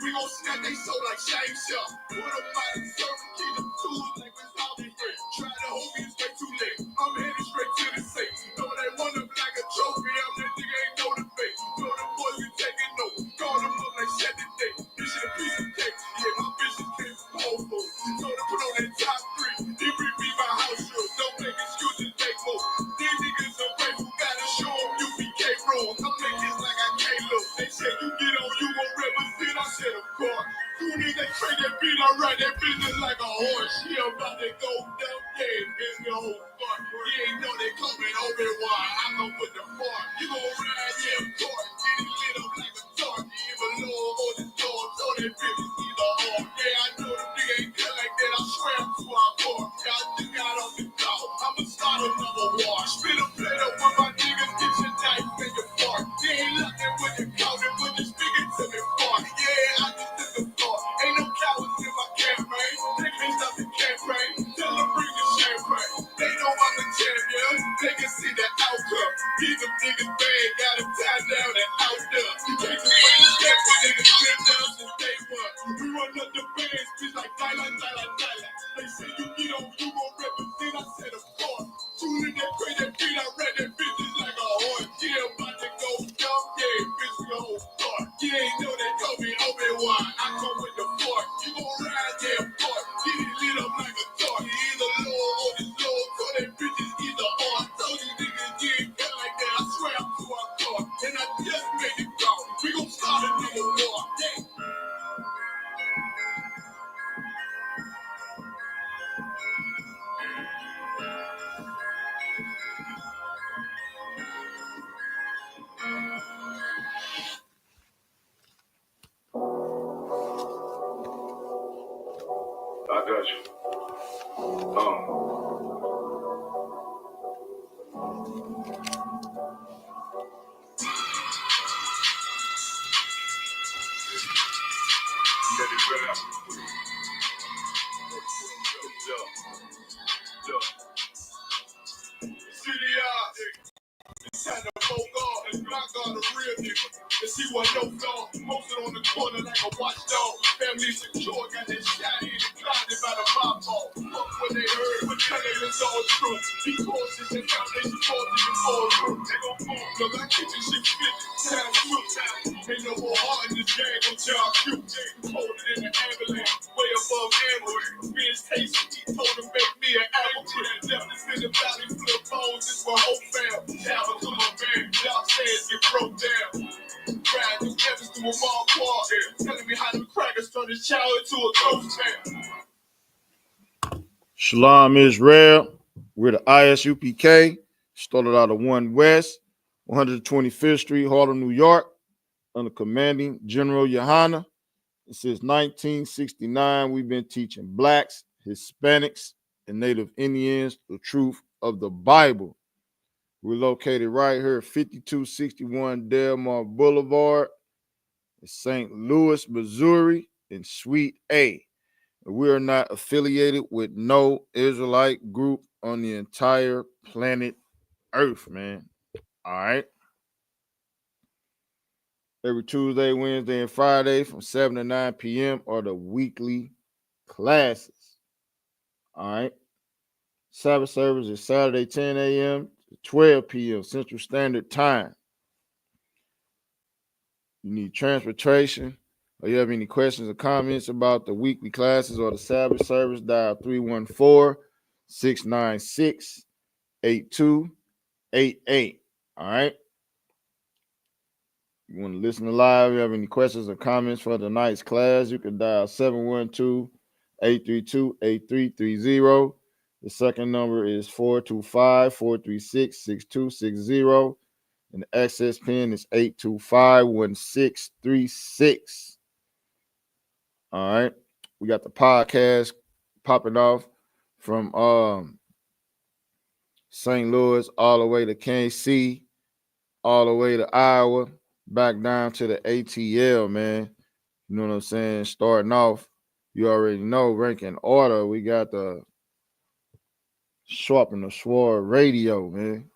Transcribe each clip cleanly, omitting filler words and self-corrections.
We gon' snap they soul like Shame Shop. Put them out and serve them, keep them tools like we're solving bread. Try to hold me, it's way too late. I'm headed straight to the safe. Know they want them like a trophy. I'm that nigga, ain't know the fate. Know the boys we taking notes. Call them up like set the day. This shit a piece of cake. Yeah, my bitches came from Whole Foods. Told them put on that top 3. They bring me my house rules. Don't make excuses, take more. These niggas are grateful. Gotta show them UPK rules. I'm making this like I can't look. They said you get on, you gon' represent. I said of course. You niggas trade that beat, I ride that business like a horse. She about to go down, yeah, bitch, the whole fuck. You ain't know they coming Obi-Wan. I come with the fart. You gon' ride, yeah, of course. Get it lit up like a torch. Even low on the door, so that bitch is either on. Yeah, I know the nigga ain't good like that. I swear I'm too hardcore. Y'all think I don't think out. I'ma start another war. Spit a plate up with my niggas, get your knife in your fart. They ain't looking with the counter, with the speaker to me fart. Yeah, I just took the thought. Ain't no cowards in my campaign. They can't stop the campaign. Tell them bring the champagne. They know I'm the champion. They can see the outcome. These them niggas bad, got them tied down and out there. You can't do what you get when niggas been down since day one. We run up the bands, bitch like Dyla. They say you get on, you gon' represent. I said of course. Shooting that crazy beat, I read that bitches like a horse. Yeah, about to go dumb, yeah, bitch, we a whole start. You ain't know they call me Obi-Wan. I come with the fort. You gon' ride there, fort. Get it lit up like a torch. You either low or the low, so that bitches either on. Told you niggas you ain't got like that. I swear I'm too hardcore. And I just made it go. We gon' start another war. Yeah. I got you. Let it rap. It's time to poke off and block on the real nigga. And see what no flaw. Posted on the corner like a watchdog. Family secure, got that shot in and blinded by the pop ball. Fuck what they heard, but tell them it's all true. These horses and foundation forces and fall through. They gon' fall, cause I keep this shit fit. Time time. Ain't no more heart in this game until I'm cute. Holding in the ambulance, way above ambush. Being tasty, he told him make me an apple tree. Left us in the valley full of bones, this my whole fam. Down to my man, y'all says get broke down. Ride through Evans through a mall quad. Telling me how them crackers turn this child into a ghost town. Shalom Israel. We're the ISUPK. Started out of 1 West, 125th Street, Harlem, New York, under commanding General Yohana. Since 1969, we've been teaching blacks, Hispanics, and Native Indians the truth of the Bible. We're located right here at 5261 Delmar Boulevard in St. Louis, Missouri, in Suite A. We are not affiliated with no Israelite group on the entire planet Earth, man. All right. Every Tuesday, Wednesday, and Friday from 7 to 9 p.m. are the weekly classes. All right. Sabbath service is Saturday, 10 a.m. to 12 p.m. Central Standard Time. You need transportation, or you have any questions or comments about the weekly classes or the Sabbath service, dial 314-696-8288. All right. You want to listen to live, you have any questions or comments for tonight's class, you can dial 712-832-8330. The second number is 425-436-6260. And the access pin is 825-1636. All right. We got the podcast popping off from St. Louis all the way to KC, all the way to Iowa, back down to the ATL, man. You know what I'm saying? Starting off, you already know, ranking order. We got the Sharp and the Sword Radio, man.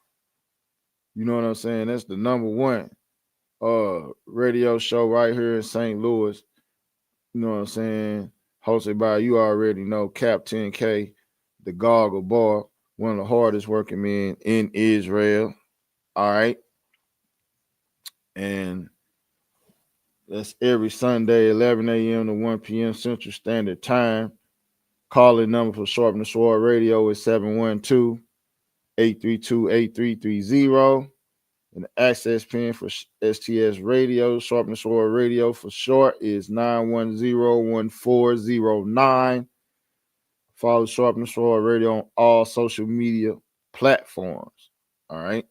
You know what I'm saying? That's the #1 radio show right here in St. Louis. You know what I'm saying? Hosted by, you already know, Captain K, the Goggle Bar, one of the hardest working men in Israel. All right. And that's every Sunday, 11 a.m. to 1 p.m. Central Standard Time. Calling number for Sharpen the Sword Radio is 712-832-8330. And the access pin for STS Radio, Sharpen the Sword Radio for short, is 9101409. Follow Sharpen the Sword Radio on all social media platforms. All right.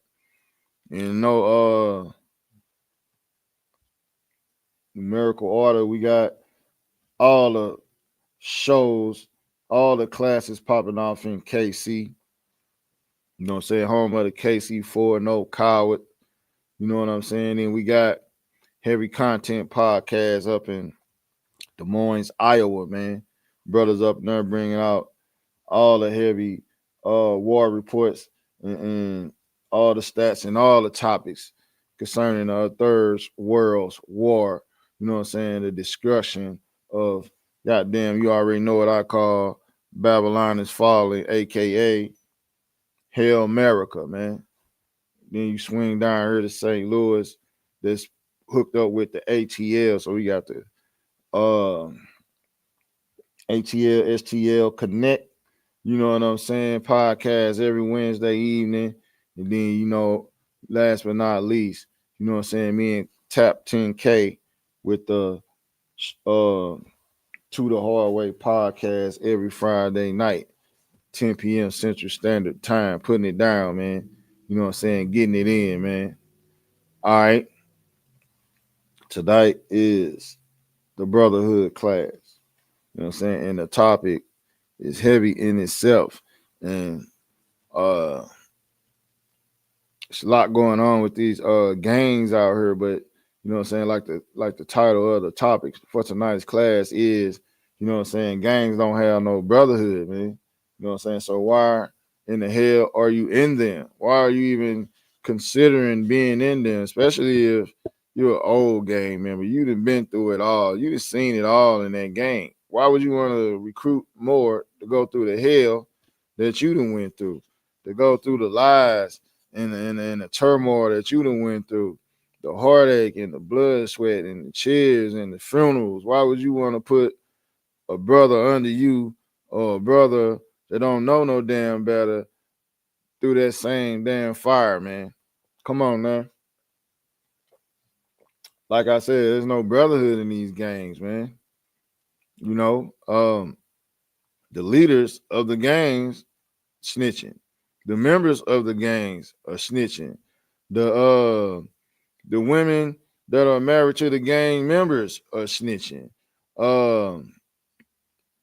And no numerical order. We got all the shows, all the classes popping off in KC. You know what I'm saying? Home of the KC4, no coward. You know what I'm saying? And we got heavy content podcasts up in Des Moines, Iowa, man. Brothers up there bringing out all the heavy war reports and all the stats and all the topics concerning third world's war. You know what I'm saying? The destruction of, goddamn, you already know what I call Babylon is falling, aka Hell America, man. Then you swing down here to St. Louis, that's hooked up with the ATL. So we got the ATL, STL Connect, you know what I'm saying, podcast every Wednesday evening. And then, you know, last but not least, you know what I'm saying, me and Tap 10K with the To the Hard Way podcast every Friday night, 10 p.m. Central Standard Time, putting it down, man. You know what I'm saying, getting it in, man. All right. Tonight is the Brotherhood class. You know what I'm saying? And the topic is heavy in itself. And it's a lot going on with these gangs out here, but you know what I'm saying, like the title of the topic for tonight's class is, you know what I'm saying, gangs don't have no brotherhood, man. You know what I'm saying? So why in the hell are you in them? Why are you even considering being in them, especially if you're an old gang member? You done been through it all. You done seen it all in that gang. Why would you want to recruit more to go through the hell that you done went through, to go through the lies and the turmoil that you done went through, the heartache and the blood, sweat and the cheers and the funerals? Why would you want to put a brother under you or a brother that don't know no damn better through that same damn fire, man? Come on, man. Like I said, there's no brotherhood in these gangs, man. You know, the leaders of the gangs snitching. The members of the gangs are snitching. The women that are married to the gang members are snitching. Um,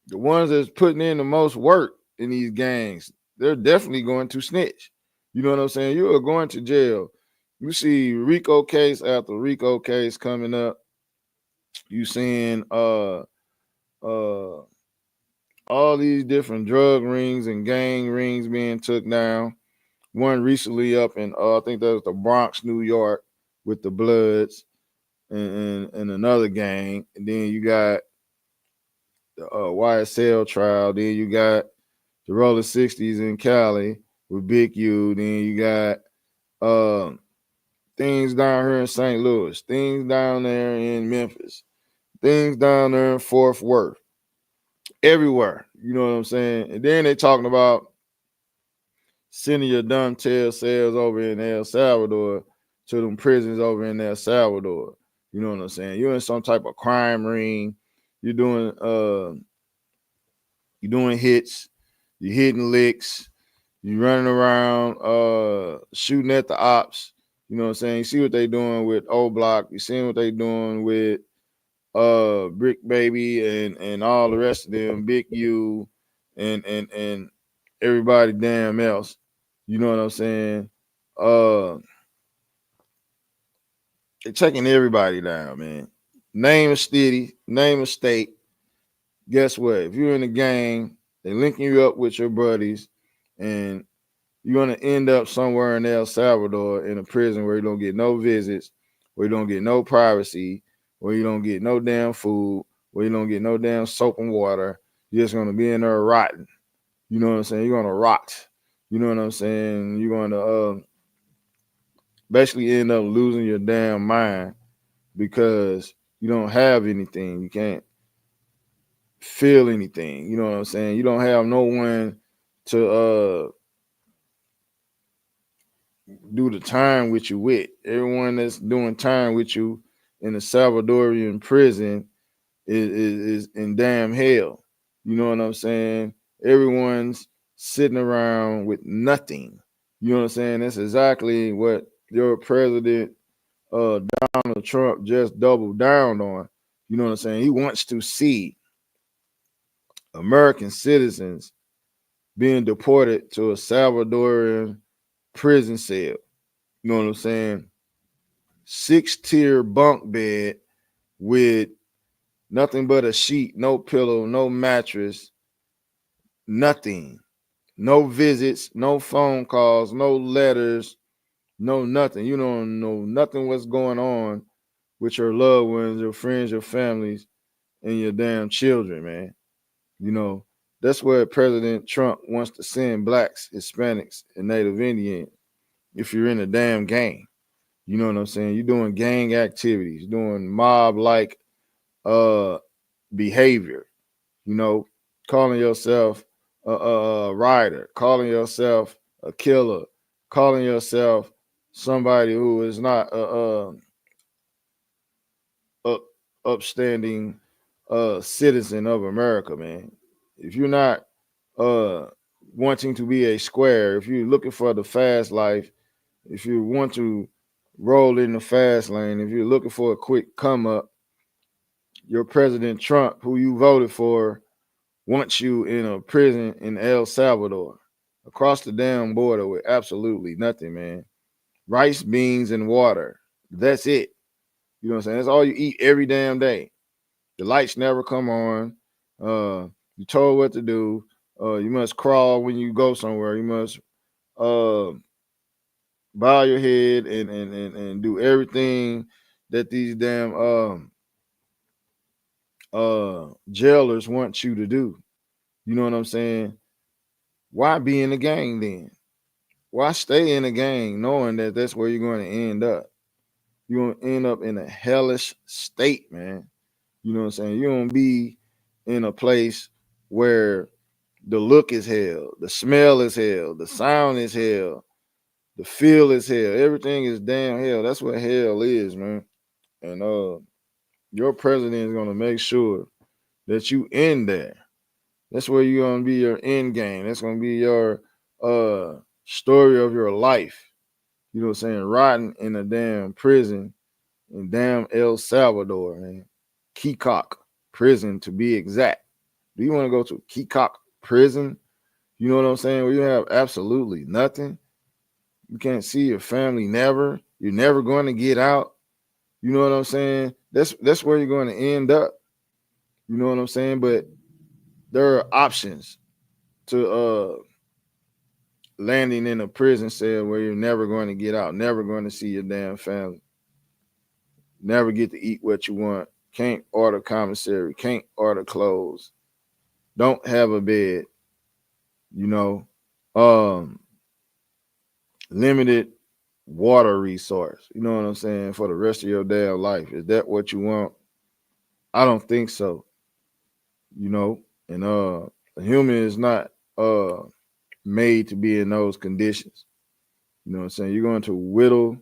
the ones that's putting in the most work in these gangs, they're definitely going to snitch. You know what I'm saying? You are going to jail. You see Rico case after Rico case coming up. You seeing all these different drug rings and gang rings being took down. One recently up in I think that was the Bronx, New York, with the Bloods and another gang. And then you got the YSL trial. Then you got the Roller 60s in Cali with Big U. Then you got things down here in St. Louis, things down there in Memphis, things down there in Fort Worth, everywhere. You know what I'm saying? And then they talking about sending your dumb tail cells over in El Salvador to them prisons over in El Salvador. You know what I'm saying? You're in some type of crime ring. You're doing hits. You're hitting licks. You're running around shooting at the ops. You know what I'm saying? You see what they doing with O Block. You see what they doing with Brick Baby and all the rest of them, Big U and everybody damn else. You know what I'm saying? They're taking everybody down, man. Name a city, name a state. Guess what? If you're in a gang, they linking you up with your buddies, and you're gonna end up somewhere in El Salvador in a prison where you don't get no visits, where you don't get no privacy, where you don't get no damn food, where you don't get no damn soap and water. You're just gonna be in there rotting. You know what I'm saying? You're gonna rot. You know what I'm saying? You're gonna basically end up losing your damn mind because you don't have anything. You can't feel anything. You know what I'm saying? You don't have no one to do the time with you with. Everyone that's doing time with you in the Salvadorian prison is in damn hell. You know what I'm saying? Everyone's sitting around with nothing. You know what I'm saying? That's exactly what your president Donald Trump just doubled down on. You know what I'm saying? He wants to see American citizens being deported to a Salvadorian prison cell. You know what I'm saying? 6-tier bunk bed with nothing but a sheet, no pillow, no mattress, nothing. No visits, no phone calls, no letters, no nothing. You don't know nothing what's going on with your loved ones, your friends, your families, and your damn children, man. You know, that's where President Trump wants to send blacks, Hispanics, and Native Indians if you're in a damn gang. You know what I'm saying? You're doing gang activities, doing mob-like uh behavior, you know, calling yourself a rider, calling yourself a killer, calling yourself somebody who is not up, upstanding citizen of America, man. If you're not uh, wanting to be a square, if you're looking for the fast life, if you want to roll in the fast lane, if you're looking for a quick come up, your President Trump, who you voted for, wants you in a prison in El Salvador, across the damn border with absolutely nothing, man. Rice, beans, and water. That's it. You know what I'm saying? That's all you eat every damn day. The lights never come on. You told what to do. You must crawl when you go somewhere. You must uh, bow your head and do everything that these damn jailers want you to do. You know what I'm saying? Why be in the gang then? Why stay in a gang knowing that that's where you're going to end up? You're going to end up in a hellish state, man. You know what I'm saying? You're going to be in a place where the look is hell, the smell is hell, the sound is hell, the feel is hell. Everything is damn hell. That's what hell is, man. And your president is going to make sure that you in there. That's where you're going to be your end game. That's going to be your story of your life. You know what I'm saying? Rotting in a damn prison in damn El Salvador, man. Keokuk prison to be exact. Do you want to go to Keokuk prison? You know what I'm saying? Where you have absolutely nothing. You can't see your family never. You're never going to get out. You know what I'm saying? That's where you're going to end up. You know what I'm saying? But there are options to landing in a prison cell where you're never going to get out, never going to see your damn family, never get to eat what you want, can't order commissary, can't order clothes, don't have a bed, you know, limited water resource. You know what I'm saying? For the rest of your damn life. Is that what you want? I don't think so. You know, and a human is not made to be in those conditions. You know what I'm saying? You're going to whittle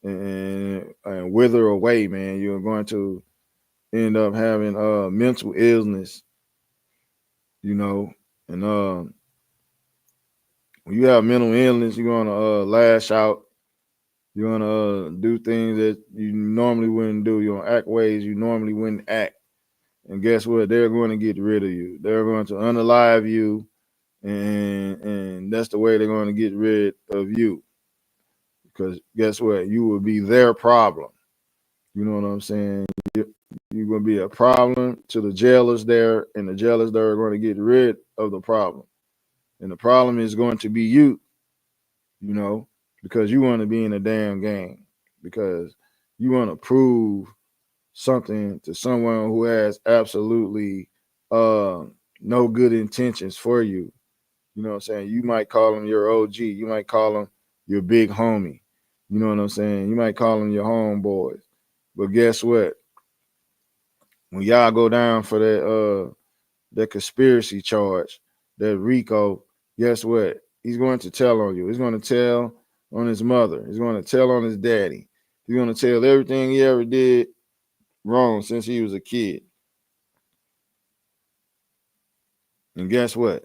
and wither away, man. You're going to end up having mental illness, you know, and when you have mental illness, you're gonna lash out. You're gonna do things that you normally wouldn't do. You're gonna act ways you normally wouldn't act. And guess what? They're going to get rid of you. They're going to unalive you, and that's the way they're going to get rid of you. Because guess what? You will be their problem. You know what I'm saying? You're going to be a problem to the jailers there, and the jailers there are going to get rid of the problem. And the problem is going to be you, you know, because you want to be in a damn gang, because you want to prove something to someone who has absolutely uh, no good intentions for you. You know what I'm saying? You might call them your OG. You might call them your big homie. You know what I'm saying? You might call them your homeboys. But guess what? When y'all go down for that conspiracy charge, that RICO, guess what? He's going to tell on you. He's going to tell on his mother. He's going to tell on his daddy. He's going to tell everything he ever did wrong since he was a kid. And guess what?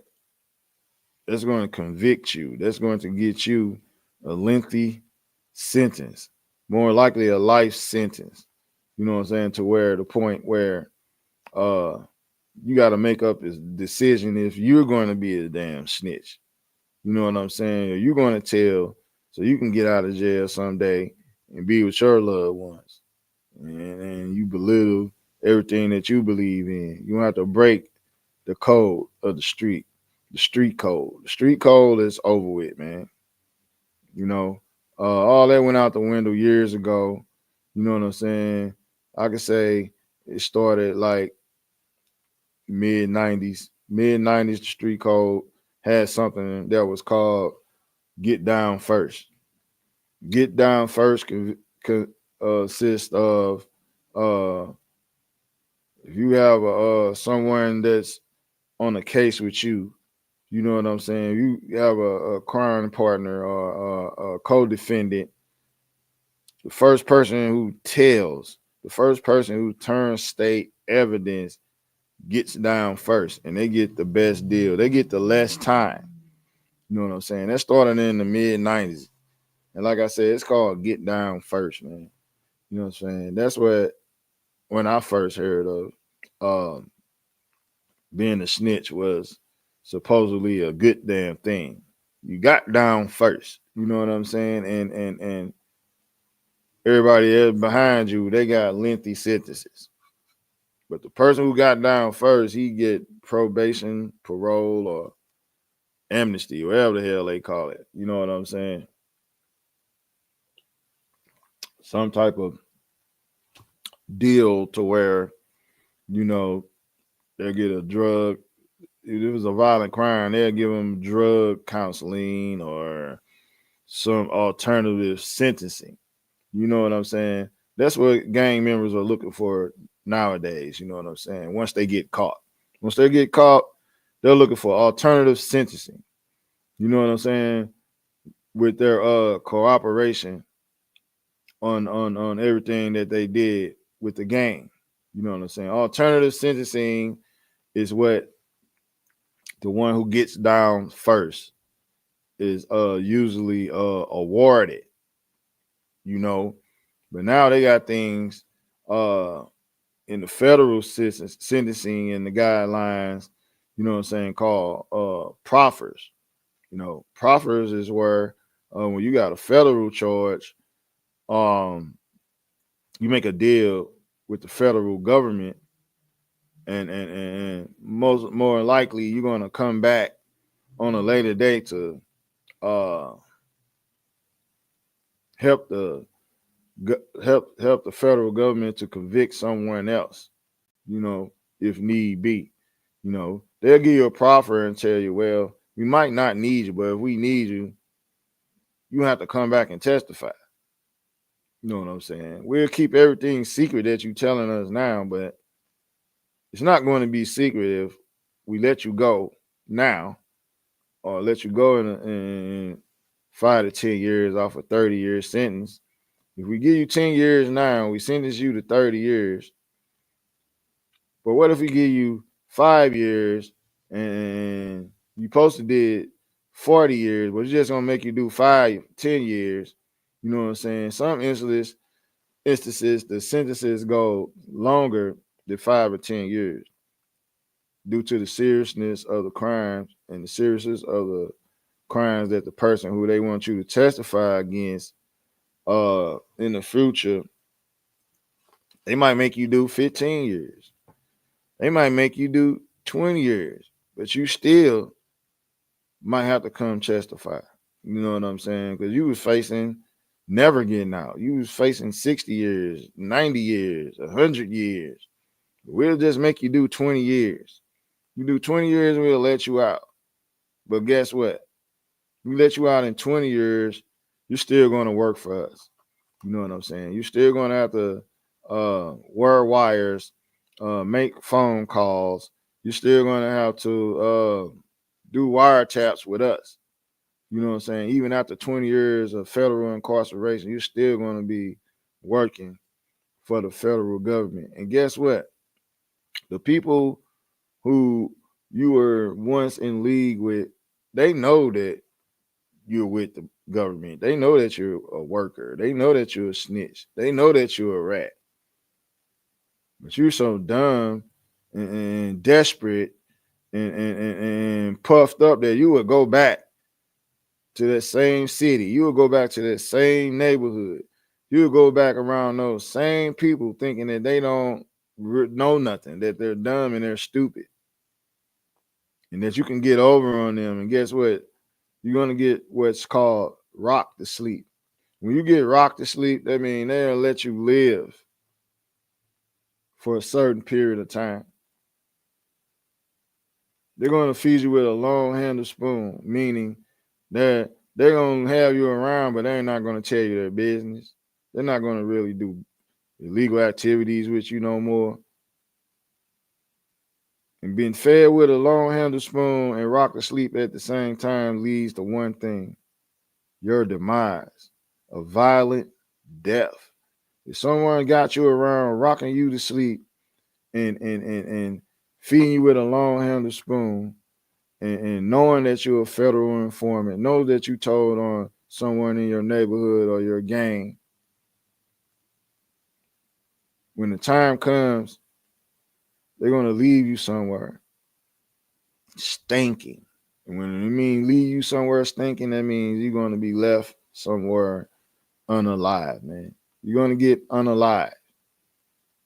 That's going to convict you. That's going to get you a lengthy sentence, more likely a life sentence. You know what I'm saying? To where the point where uh you got to make up a decision if you're going to be a damn snitch. You know what I'm saying? Or you're going to tell so you can get out of jail someday and be with your loved ones. And you belittle everything that you believe in. You don't have to break the code of the street code. The street code is over with, man. You know, all that went out the window years ago. You know what I'm saying? I could say it started like mid 90s. Mid 90s, the street code had something that was called get down first. Get down first consists of uh, if you have someone that's on a case with you, you know what I'm saying? You have a crime partner or a co-defendant. The first person who tells, the first person who turns state evidence gets down first, and they get the best deal. They get the less time. You know what I'm saying? That started in the mid 90s. And like I said, it's called get down first, man. You know what I'm saying? That's what when I first heard of being a snitch was supposedly a good damn thing. You got down first. You know what I'm saying? And everybody else behind you, they got lengthy sentences. But the person who got down first, he get probation, parole, or amnesty, whatever the hell they call it. You know what I'm saying? Some type of deal to where, you know, they get a drug. If it was a violent crime, they'll give them drug counseling or some alternative sentencing. You know what I'm saying? That's what gang members are looking for nowadays. You know what I'm saying? Once they get caught. Once they get caught, they're looking for alternative sentencing. You know what I'm saying? With their cooperation on everything that they did with the gang. You know what I'm saying? Alternative sentencing is what the one who gets down first is usually awarded, you know. But now they got things uh in the federal sentencing and the guidelines, you know what I'm saying, called proffers. You know, proffers is where when you got a federal charge, um, you make a deal with the federal government, and most more likely you're gonna come back on a later date to uh help the help the federal government to convict someone else, you know, if need be. You know, they'll give you a proffer and tell you, well, we might not need you, but if we need you, you have to come back and testify. You know what I'm saying? We'll keep everything secret that you're telling us now, but it's not going to be secret if we let you go now or let you go in 5 to 10 years off a 30-year sentence. If we give you 10 years now, we sentence you to 30 years. But what if we give you 5 years and you supposed to did 40 years, but it's just gonna make you do 5, 10 years? You know what I'm saying? Some instances the sentences go longer than 5 or 10 years due to the seriousness of the crimes and the seriousness of the crimes that the person who they want you to testify against in the future, they might make you do 15 years. They might make you do 20 years, but you still might have to come testify. You know what I'm saying? Because you was facing never getting out. You was facing 60 years, 90 years, 100 years. We'll just make you do 20 years. You do 20 years, we'll let you out. But guess what? We let you out in 20 years, you're still going to work for us. You know what I'm saying? You're still going to have to wear wires, make phone calls. You're still going to have to do wiretaps with us. You know what I'm saying? Even after 20 years of federal incarceration, you're still going to be working for the federal government. And guess what? The people who you were once in league with, they know that you're with the government. They know that you're a worker. They know that you're a snitch. They know that you're a rat. But you're so dumb and desperate and puffed up that you would go back to that same city. You would go back to that same neighborhood. You would go back around those same people thinking that they don't know nothing, that they're dumb and they're stupid, and that you can get over on them. And guess what? You're going to get what's called rocked to sleep. When you get rocked to sleep, that means they'll let you live for a certain period of time. They're going to feed you with a long handled spoon, meaning that they're going to have you around, but they're not going to tell you their business. They're not going to really do illegal activities with you no more. And being fed with a long handled spoon and rocked to sleep at the same time leads to one thing: your demise, a violent death. If someone got you around rocking you to sleep and feeding you with a long handled spoon and knowing that you're a federal informant, know that you told on someone in your neighborhood or your gang, when the time comes, they're going to leave you somewhere stinking. And when it means leave you somewhere stinking, that means you're going to be left somewhere unalive, man. You're going to get unalive.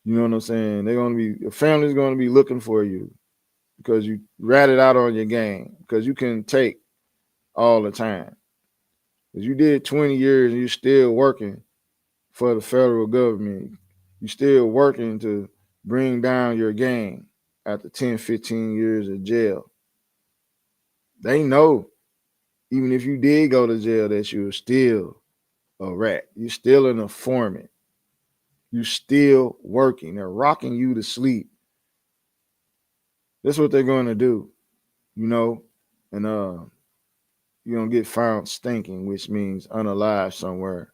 You know what I'm saying? They're going to be, your family's going to be looking for you because you ratted out on your game, because you couldn't take all the time. Because you did 20 years and you're still working for the federal government. You're still working to bring down your gang after 10, 15 years of jail. They know, even if you did go to jail, that you're still a rat. You're still an informant. You're still working. They're rocking you to sleep. That's what they're going to do, you know? And you're going to get found stinking, which means unalive somewhere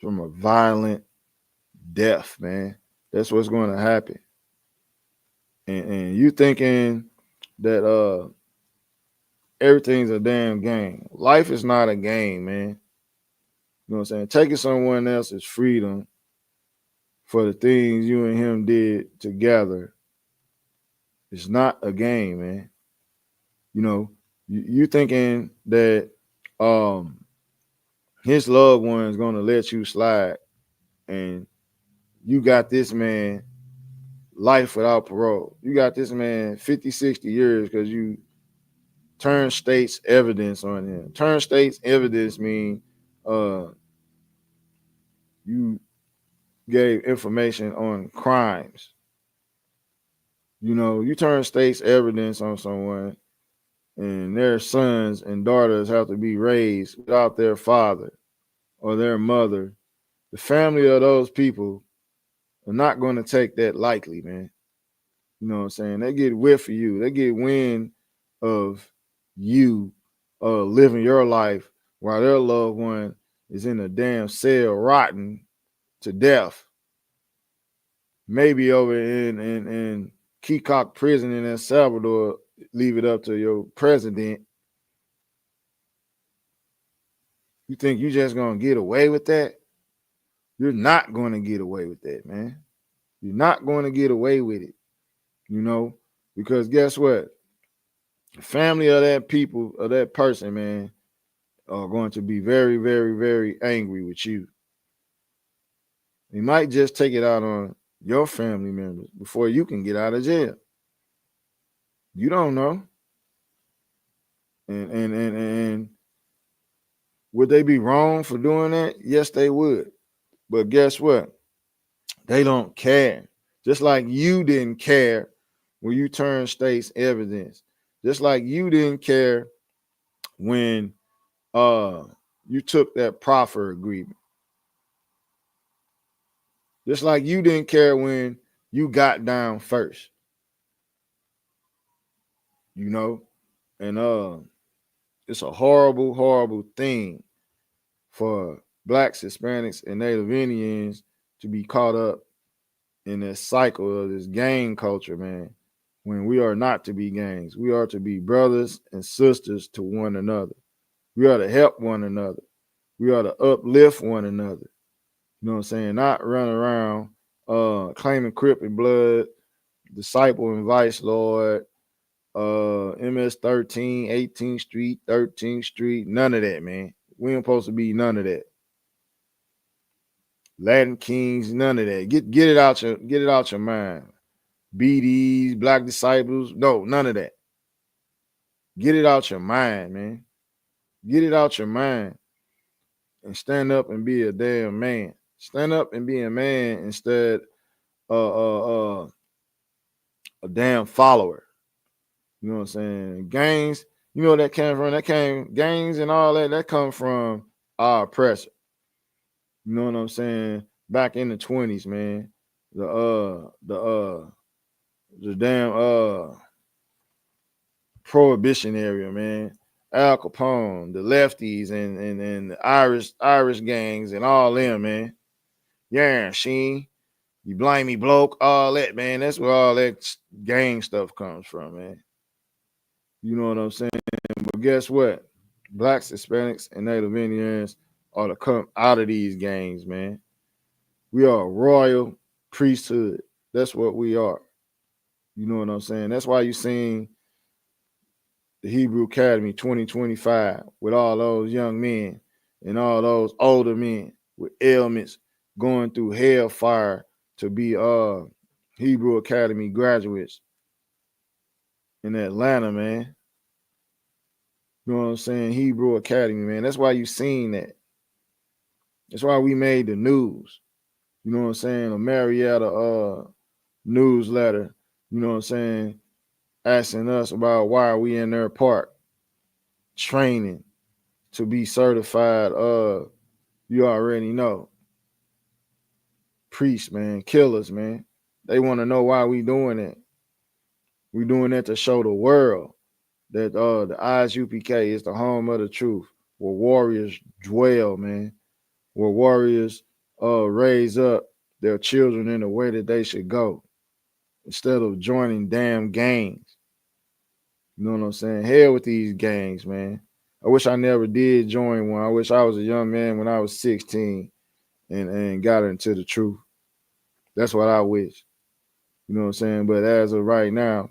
from a violent death, man. That's what's going to happen. And you thinking that everything's a damn game. Life is not a game, man. You know what I'm saying? Taking someone else's freedom for the things you and him did together is not a game, man. You know, you thinking that his loved one is going to let you slide, and you got this man life without parole. You got this man 50, 60 years because you turn state's evidence on him. Turn state's evidence mean you gave information on crimes. You know, you turn state's evidence on someone and their sons and daughters have to be raised without their father or their mother. The family of those people are not going to take that lightly, man. You know what I'm saying? They get whiff of you. They get wind of you living your life while their loved one is in a damn cell rotting to death. Maybe over in Keokuk prison in El Salvador, leave it up to your president. You think you just gonna get away with that? You're not gonna get away with that, man. You're not going to get away with it, you know, because guess what? The family of that people, of that person, man, are going to be very, very, very angry with you. They might just take it out on your family members before you can get out of jail. You don't know. And Would they be wrong for doing that? Yes, they would. But guess what? They don't care. Just like you didn't care when you turned state's evidence. Just like you didn't care when you took that proffer agreement. Just like you didn't care when you got down first. You know? And it's a horrible, horrible thing for blacks, Hispanics, and Native Indians to be caught up in this cycle of this gang culture, man. When we are not to be gangs, we are to be brothers and sisters to one another. We are to help one another. We are to uplift one another. You know what I'm saying? Not run around claiming Crip and Blood, Disciple and Vice Lord, MS 13, 18th Street, 13th Street, none of that, man. We ain't supposed to be none of that. Latin Kings, none of that. Get it out your mind. BDs, Black Disciples, no, none of that. Get it out your mind, man. Get it out your mind and stand up and be a damn man. Stand up and be a man instead a damn follower. You know what I'm saying? Gangs, you know that came from gangs and all that come from our oppressor. You know what I'm saying? Back in the 20s, man. The damn prohibition area, man. Al Capone, the lefties and the Irish gangs and all them, man. Yeah, Sheen, you blimey bloke, all that, man. That's where all that gang stuff comes from, man. You know what I'm saying? But guess what? Blacks, Hispanics, and Native Indians are to come out of these gangs, man. We are a royal priesthood. That's what we are. You know what I'm saying? That's why you seen the Hebrew Academy 2025 with all those young men and all those older men with ailments going through hellfire to be Hebrew Academy graduates in Atlanta, man. You know what I'm saying? Hebrew Academy, man. That's why you seen that. That's why we made the news. You know what I'm saying? A Marietta newsletter, you know what I'm saying, asking us about why are we in their park training to be certified. You already know. Priests, man, killers, man. They want to know why we doing it. We doing that to show the world that the ISUPK is the home of the truth, where warriors dwell, man. Where warriors raise up their children in the way that they should go instead of joining damn gangs. You know what I'm saying? Hell with these gangs, man. I wish I never did join one. I wish I was a young man when I was 16 and got into the truth. That's what I wish. You know what I'm saying? But as of right now,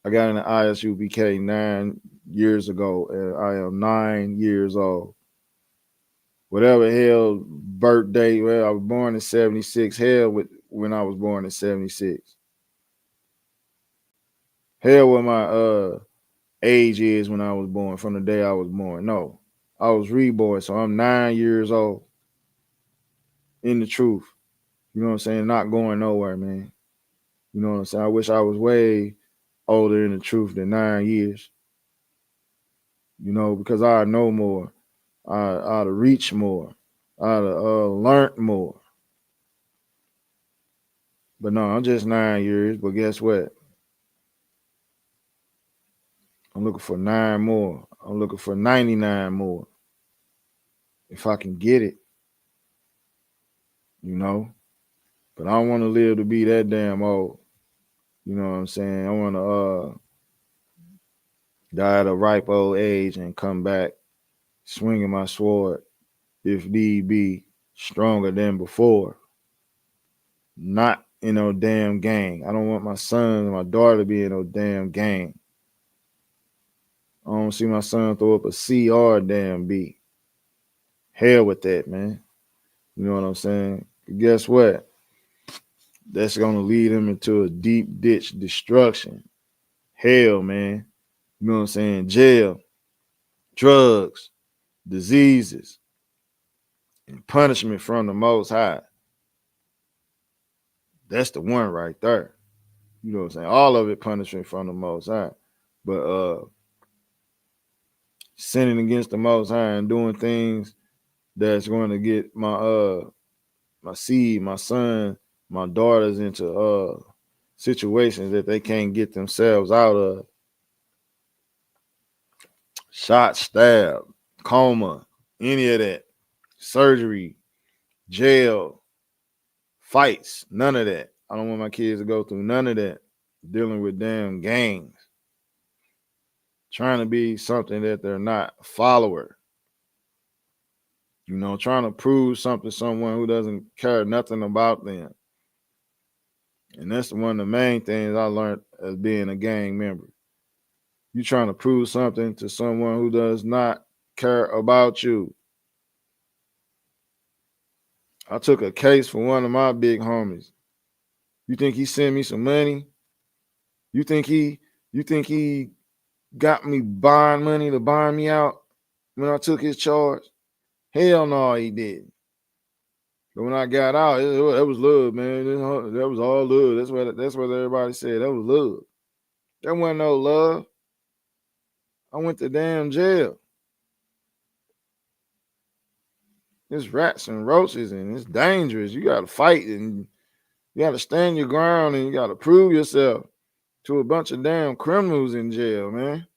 I got in the ISUPK 9 years ago, and I am 9 years old. Whatever hell birthday, well, I was born in 76. Hell with when I was born in 76. Hell what my age is when I was born, from the day I was born. No, I was reborn, so I'm 9 years old. In the truth. You know what I'm saying? Not going nowhere, man. You know what I'm saying? I wish I was way older in the truth than 9 years. You know, because I know more. I'd reach more. I'd learned more. But no, I'm just 9 years. But guess what? I'm looking for 9 more. I'm looking for 99 more. If I can get it, you know. But I don't want to live to be that damn old. You know what I'm saying? I want to die at a ripe old age and come back swinging my sword, if need be, stronger than before. Not in no damn gang. I don't want my son and my daughter to be in no damn gang. I don't see my son throw up a C or a damn B. Hell with that, man. You know what I'm saying? Guess what? That's going to lead him into a deep ditch destruction. Hell, man. You know what I'm saying? Jail, drugs, diseases, and punishment from the Most High. That's the one right there. You know what I'm saying? All of it punishment from the Most High. But sinning against the Most High and doing things that's going to get my seed, my son, my daughters into situations that they can't get themselves out of. Shot, stab, coma, any of that. Surgery, jail, fights, none of that. I don't want my kids to go through none of that. Dealing with damn gangs. Trying to be something that they're not. A follower. You know, trying to prove something to someone who doesn't care nothing about them. And that's one of the main things I learned as being a gang member. You trying to prove something to someone who does not care about you. I took a case for one of my big homies. You think he sent me some money? You think he got me bond money to bond me out when I took his charge? Hell no, he didn't. But when I got out, it was love, man. That was all love. That's what everybody said. That was love. That wasn't no love. I went to damn jail. It's rats and roaches and it's dangerous. You gotta fight and you gotta stand your ground and you gotta prove yourself to a bunch of damn criminals in jail, man.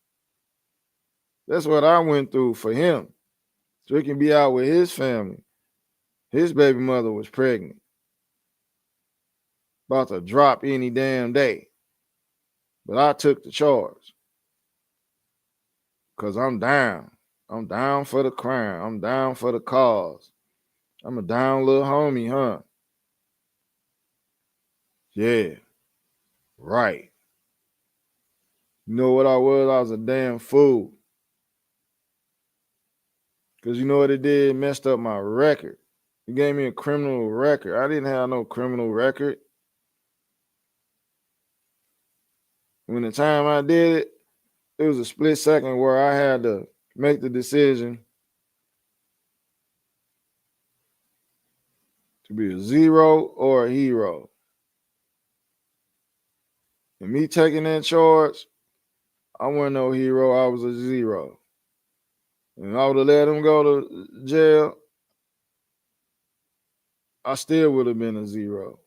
That's what I went through for him. So he can be out with his family. His baby mother was pregnant. About to drop any damn day. But I took the charge. Because I'm down. I'm down for the crime. I'm down for the cause. I'm a down little homie, huh? Yeah. Right. You know what I was? I was a damn fool. Because you know what it did? It messed up my record. It gave me a criminal record. I didn't have no criminal record. When the time I did it, it was a split second where I had to make the decision to be a zero or a hero. And me taking that charge, I wasn't no hero. I was a zero. And I would have let him go to jail, I still would have been a zero.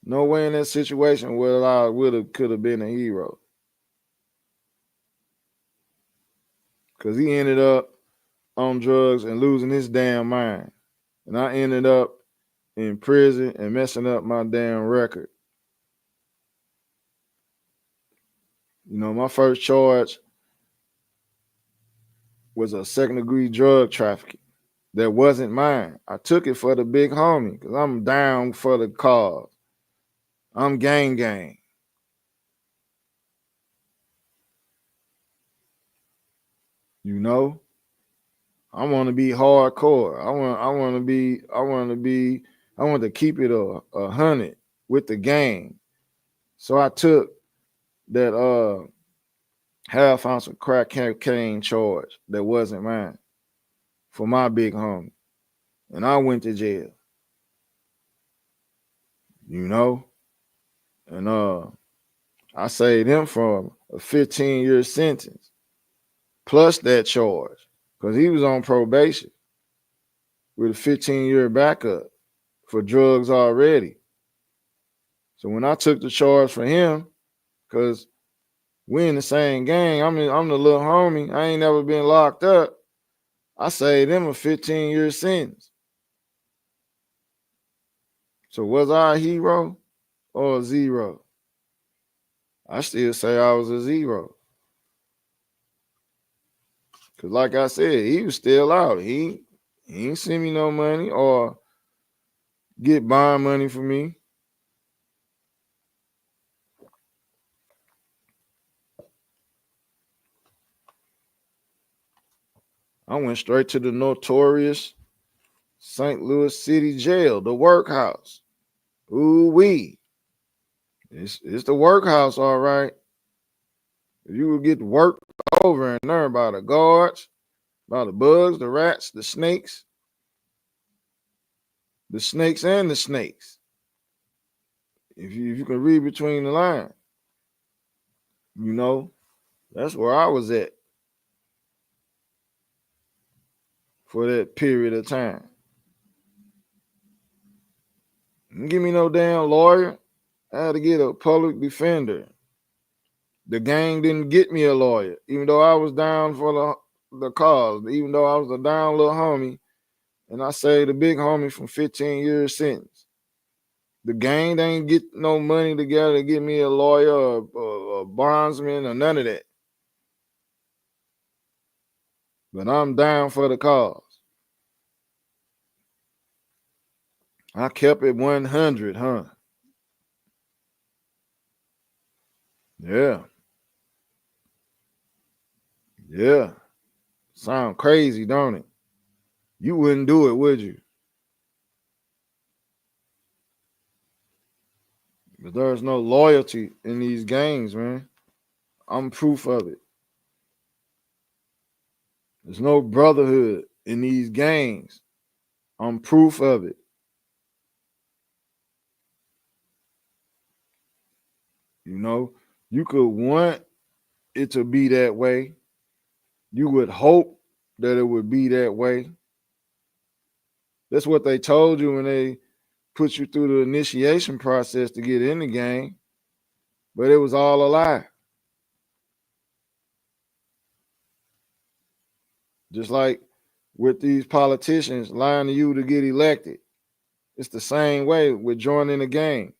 No way in that situation could have been a hero. Because he ended up on drugs and losing his damn mind. And I ended up in prison and messing up my damn record. You know, my first charge was a second-degree drug trafficking. That wasn't mine. I took it for the big homie because I'm down for the cause. I'm gang. You know? I want to be hardcore. I want to keep it 100 with the gang. So I took that half ounce of crack cocaine charge that wasn't mine for my big homie. And I went to jail. You know? And I saved him from a 15-year sentence plus that charge because he was on probation with a 15-year backup for drugs already. So when I took the charge for him, because we in the same gang, I'm the little homie, I ain't never been locked up, I saved him a 15-year sentence. So was I a hero or a zero? I still say I was a zero. Because like I said, he was still out. He ain't send me no money or get bond money for me. I went straight to the notorious St. Louis City Jail, the workhouse. Ooh-wee. It's the workhouse, all right. If you would get worked over in there by the guards, by the bugs, the rats, the snakes and the snakes. If you can read between the lines, you know, that's where I was at for that period of time. Didn't give me no damn lawyer. I had to get a public defender. The gang didn't get me a lawyer, even though I was down for the cause, even though I was a down little homie, and I saved a big homie from 15 years sentence. The gang didn't get no money together to get me a lawyer or a bondsman or none of that. But I'm down for the cause. I kept it 100, huh? Yeah. Yeah. Sound crazy, don't it? You wouldn't do it, would you? But there's no loyalty in these gangs, man. I'm proof of it. There's no brotherhood in these gangs. I'm proof of it. You know, you could want it to be that way. You would hope that it would be that way. That's what they told you when they put you through the initiation process to get in the gang, but it was all a lie. Just like with these politicians lying to you to get elected. It's the same way with joining the gang.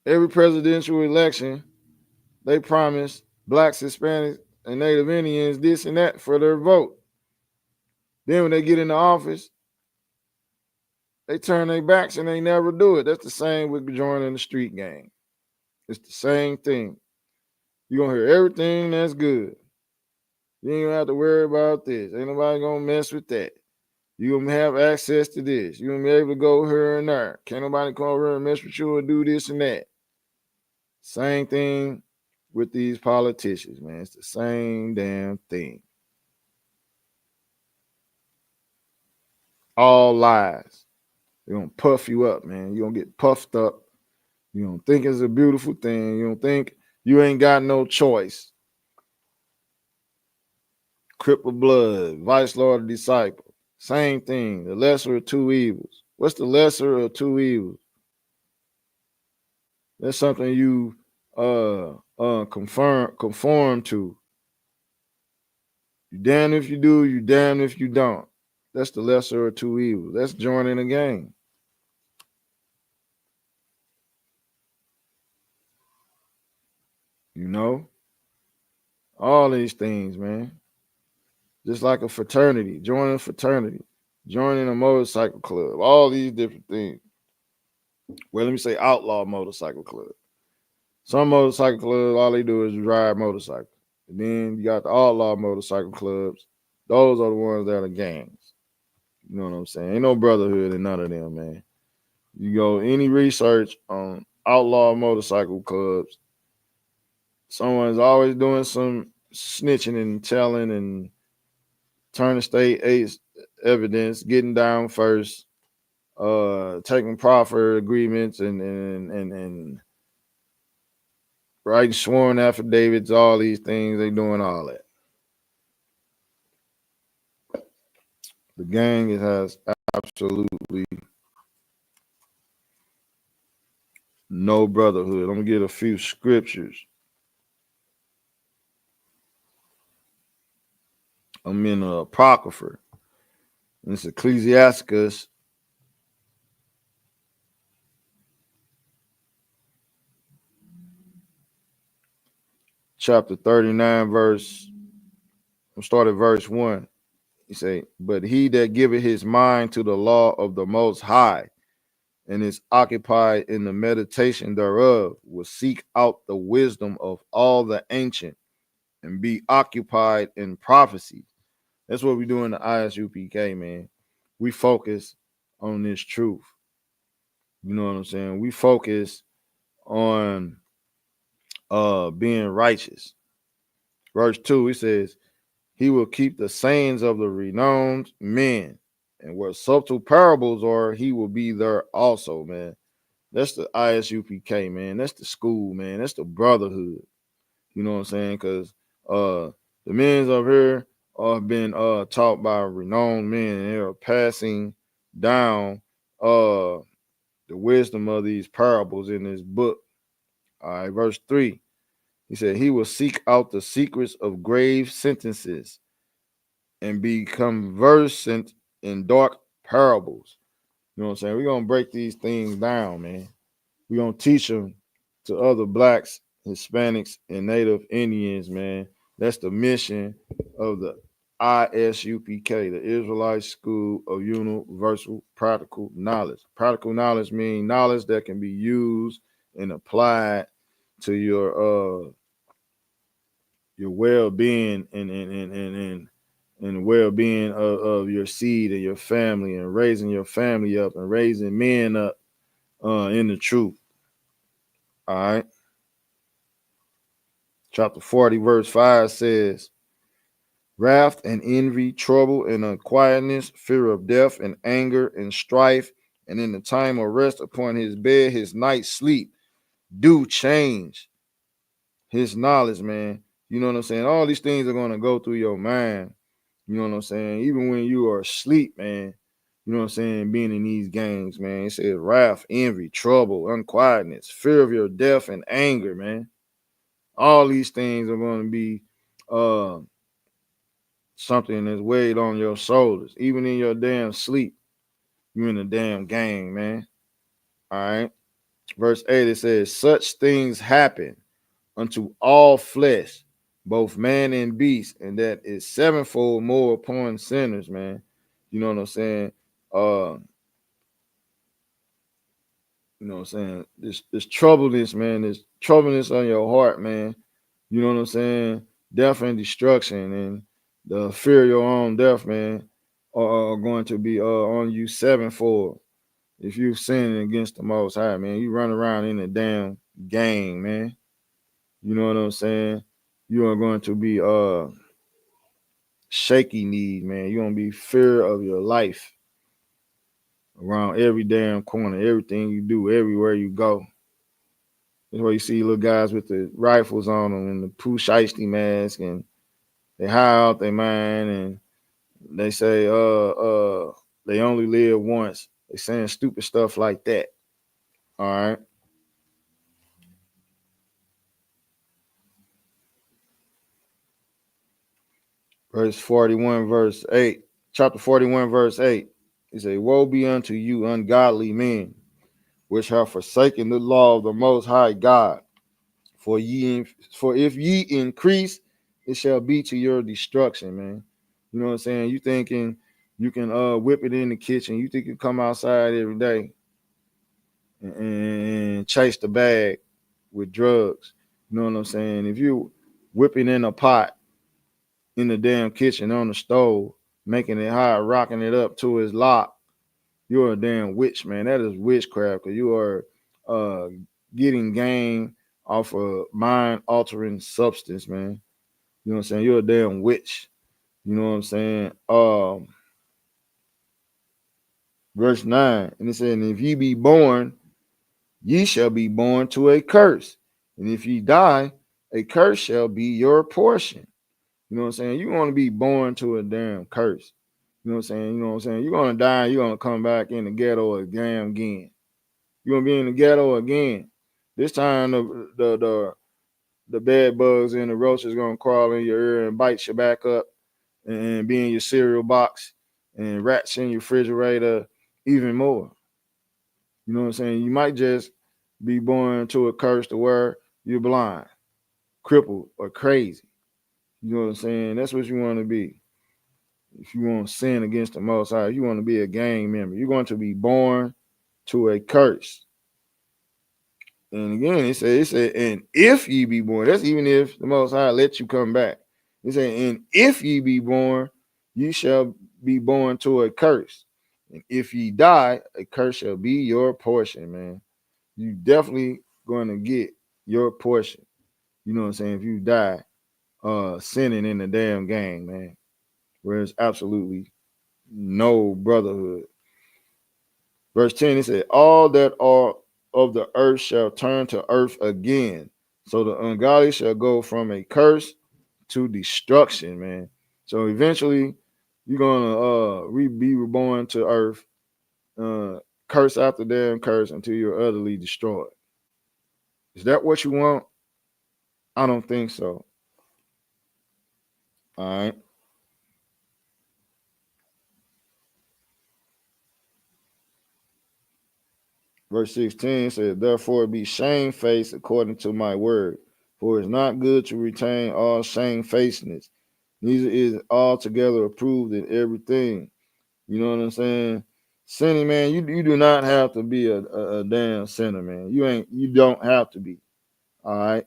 Every presidential election, they promise blacks, Hispanics, and Native Indians this and that for their vote. Then when they get in the office, they turn their backs and they never do it. That's the same with joining the street gang. It's the same thing. You're going to hear everything that's good. You ain't gonna have to worry about this. Ain't nobody gonna mess with that. You're gonna have access to this. You're gonna be able to go here and there. Can't nobody come over here and mess with you and do this and that. Same thing with these politicians, man. It's the same damn thing. All lies. They're gonna puff you up, man. You're gonna get puffed up. You don't think it's a beautiful thing. You don't think you ain't got no choice. Cripple blood, vice lord, disciple. Same thing. The lesser of two evils. What's the lesser of two evils? That's something you conform to. You damn if you do, you damn if you don't. That's the lesser of two evils. That's joining a gang. You know? All these things, man. Just like a fraternity, joining a fraternity, joining a motorcycle club, all these different things. Well, let me say outlaw motorcycle club. Some motorcycle clubs, all they do is ride motorcycles. And then you got the outlaw motorcycle clubs. Those are the ones that are gangs. You know what I'm saying? Ain't no brotherhood in none of them, man. You go any research on outlaw motorcycle clubs, someone's always doing some snitching and telling and turning state evidence, getting down first, taking proffer agreements and writing sworn affidavits, all these things, they doing all that. The gang has absolutely no brotherhood. I'm gonna get a few scriptures. I'm in a Apocrypha. It's Ecclesiasticus chapter 39, I'll start at verse 1. He say, but he that giveth his mind to the law of the Most High and is occupied in the meditation thereof will seek out the wisdom of all the ancient and be occupied in prophecy. That's what we do in the ISUPK, man. We focus on this truth. You know what I'm saying? We focus on being righteous. Verse 2, it says, he will keep the sayings of the renowned men, and where subtle parables are, he will be there also, man. That's the ISUPK, man. That's the school, man. That's the brotherhood. You know what I'm saying? Because the men's up here have been taught by renowned men, and they are passing down the wisdom of these parables in this book. All right, verse 3. He said, he will seek out the secrets of grave sentences and be conversant in dark parables. You know what I'm saying? We're going to break these things down, man. We're going to teach them to other blacks, Hispanics, and Native Indians, man. That's the mission of the ISUPK, the Israelite School of Universal Practical Knowledge. Practical knowledge means knowledge that can be used and applied to your well-being and well-being of your seed and your family, and raising your family up and raising men up in the truth. All right. Chapter 40, verse 5 says, wrath and envy, trouble and unquietness, fear of death and anger and strife, and in the time of rest upon his bed, his night's sleep, do change his knowledge, man. You know what I'm saying? All these things are going to go through your mind. You know what I'm saying? Even when you are asleep, man. You know what I'm saying? Being in these games, man. It says wrath, envy, trouble, unquietness, fear of your death, and anger, man. All these things are going to be something that's weighed on your shoulders. Even in your damn sleep, you in a damn game, man. All right. Verse 8, it says, such things happen unto all flesh, both man and beast, and that is sevenfold more upon sinners, man. You know what I'm saying? You know what I'm saying? This troubleness, man, this troubleness on your heart, man. You know what I'm saying? Death and destruction and the fear of your own death, man, are going to be on you sevenfold. If you sinning against the Most High, man, you run around in a damn gang, man. You know what I'm saying? You are going to be shaky knees, man. You're gonna be fear of your life around every damn corner, everything you do, everywhere you go. That's why you see little guys with the rifles on them and the poo shiesty mask, and they high out their mind, and they say they only live once. They saying stupid stuff like that. All right. Verse 41, verse 8. Chapter 41, verse 8. He say, woe be unto you, ungodly men, which have forsaken the law of the Most High God. For if ye increase, it shall be to your destruction, man. You know what I'm saying? You thinking you can whip it in the kitchen. You think you come outside every day and chase the bag with drugs. You know what I'm saying? If you whipping in a pot in the damn kitchen on the stove, making it hot, rocking it up to its lock, you're a damn witch, man. That is witchcraft, because you are getting gain off of mind altering substance, man. You know what I'm saying? You're a damn witch. You know what I'm saying? Verse 9, and it said, and if ye be born, ye shall be born to a curse. And if ye die, a curse shall be your portion. You know what I'm saying? You want to be born to a damn curse. You know what I'm saying? You know what I'm saying? You're gonna die, you're gonna come back in the ghetto again. You're gonna be in the ghetto again. This time the bed bugs and the roaches gonna crawl in your ear and bite you back up and be in your cereal box and rats in your refrigerator even more. You know what I'm saying? You might just be born to a curse to where you're blind, crippled, or crazy. You know what I'm saying? That's what you want to be. If you want to sin against the Most High, you want to be a gang member. You're going to be born to a curse. And again, it said, and if ye be born, that's even if the Most High let you come back. It said, and if ye be born, ye shall be born to a curse. And if ye die, a curse shall be your portion, man. You definitely going to get your portion. you know what I'm saying, if you die sinning in the damn gang, man. Where there's absolutely no brotherhood. Verse 10, it said, all that are of the earth shall turn to earth again. So the ungodly shall go from a curse to destruction, man. So eventually you're gonna be reborn to earth, curse after damn curse until you're utterly destroyed. Is that what you want? I don't think so. All right. Verse 16 says, therefore be shamefaced according to my word, for it's not good to retain all shamefacedness, neither is it altogether approved in everything. You know what I'm saying? Sinning, man, you do not have to be a damn sinner, man. You don't have to be. All right.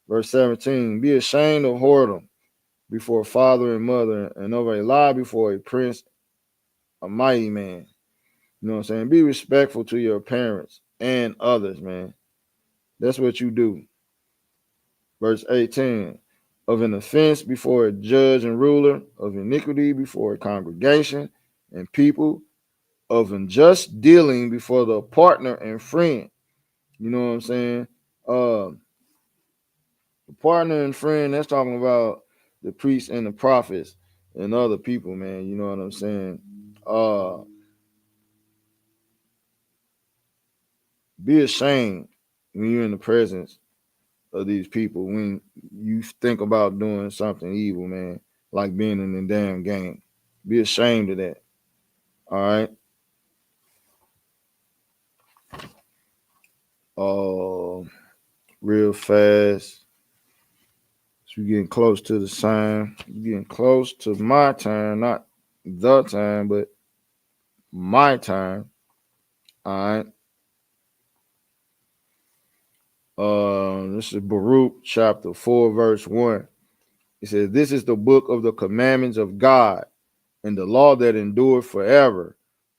Verse 17, be ashamed of whoredom before father and mother, and of a lie before a prince, a mighty man. You know what I'm saying? Be respectful to your parents and others, man. That's what you do. Verse 18, of an offense before a judge and ruler, of iniquity before a congregation and people, of unjust dealing before the partner and friend. You know what I'm saying? Uh, the partner and friend, that's talking about the priests and the prophets and other people, man. You know what I'm saying? Be ashamed when you're in the presence of these people, when you think about doing something evil, man, like being in the damn gang. Be ashamed of that. All right. Real fast. So you're getting close to the sign. You're getting close to my time, not the time, but my time. All right. This is Baruch chapter 4, verse 1. It says, this is the book of the commandments of God and the law that endureth forever.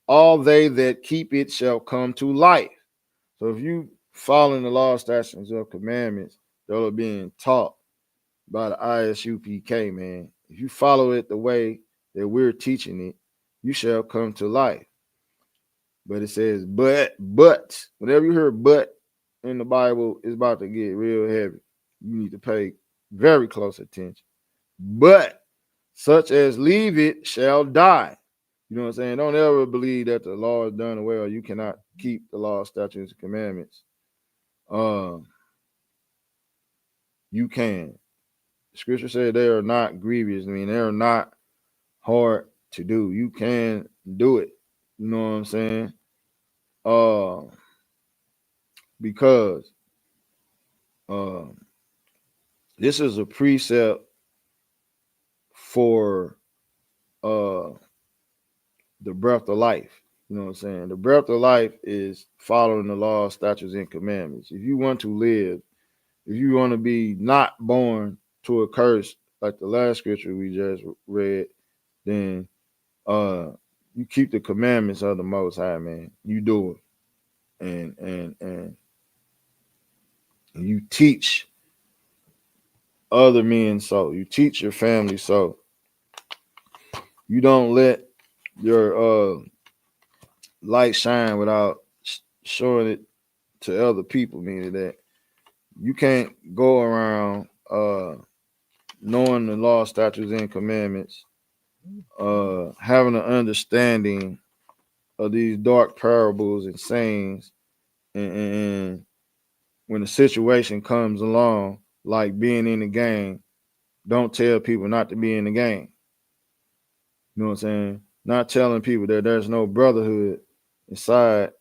All they that keep it shall come to life. So if you follow the law, statutes, and commandments that are being taught by the ISUPK, man, if you follow it the way that we're teaching it, you shall come to life. But it says, but, whenever you hear but in the Bible, it's about to get real heavy. You need to pay very close attention. But such as leave it shall die. You know what I'm saying? Don't ever believe that the law is done away or you cannot keep the law, statutes, and commandments. You can. Scripture said they are not grievous. I mean, they are not hard to do. You can do it. You know what I'm saying? Because uh, this is a precept for uh, the breath of life. You know what I'm saying? The breath of life is following the law, statutes, and commandments. If you want to live, if you want to be not born to a curse, like the last scripture we just read, then you keep the commandments of the Most High, man. You do it, and you teach other men so. You teach your family so. You don't let your light shine without showing it to other people. Meaning that you can't go around knowing the law, statutes, and commandments, having an understanding of these dark parables and sayings, and when a situation comes along, like being in the gang, don't tell people not to be in the gang. You know what I'm saying? Not telling people that there's no brotherhood inside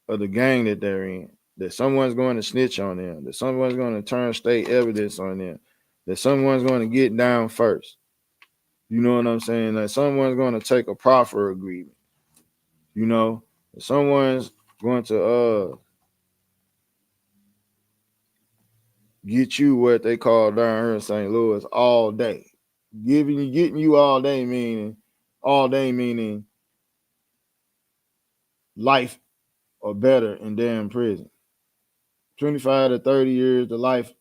of the gang that they're in, that someone's going to snitch on them, that someone's going to turn state evidence on them, that someone's going to get down first. You know what I'm saying? That someone's going to take a proffer agreement. You know, that someone's going to get you what they call down here in St. Louis all day. Getting you all day meaning life or better in damn prison. 25 to 30 years to life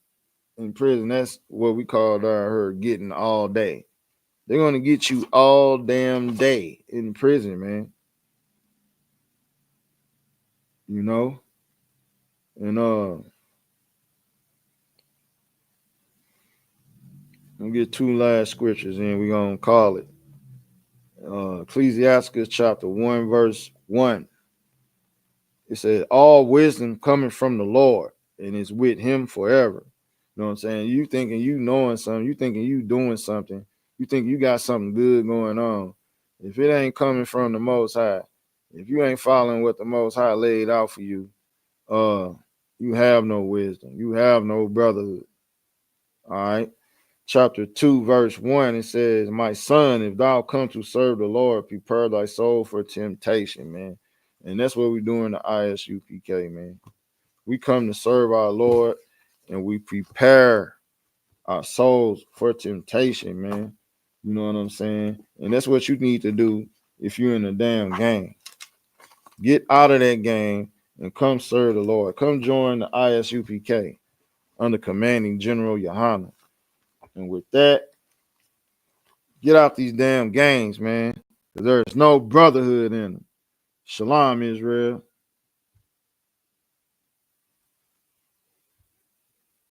in prison. That's what we call her getting all day. They're gonna get you all damn day in prison, man. You know, and we'll get two last scriptures and we're gonna call it. Ecclesiastes chapter 1, verse 1. It says, all wisdom coming from the Lord and is with him forever. You know what I'm saying? You thinking you knowing something, you thinking you doing something, you think you got something good going on. If it ain't coming from the Most High, if you ain't following what the Most High laid out for you, you have no wisdom. You have no brotherhood. All right. Chapter 2, verse 1, it says, my son, if thou come to serve the Lord, prepare thy soul for temptation, man. And that's what we do in the ISUPK, man. We come to serve our Lord and we prepare our souls for temptation, man. You know what I'm saying? And that's what you need to do if you're in a damn gang. Get out of that gang and come serve the Lord. Come join the ISUPK under commanding General Yohana. And with that, get out these damn gangs, man. There's no brotherhood in them. Shalom, Israel.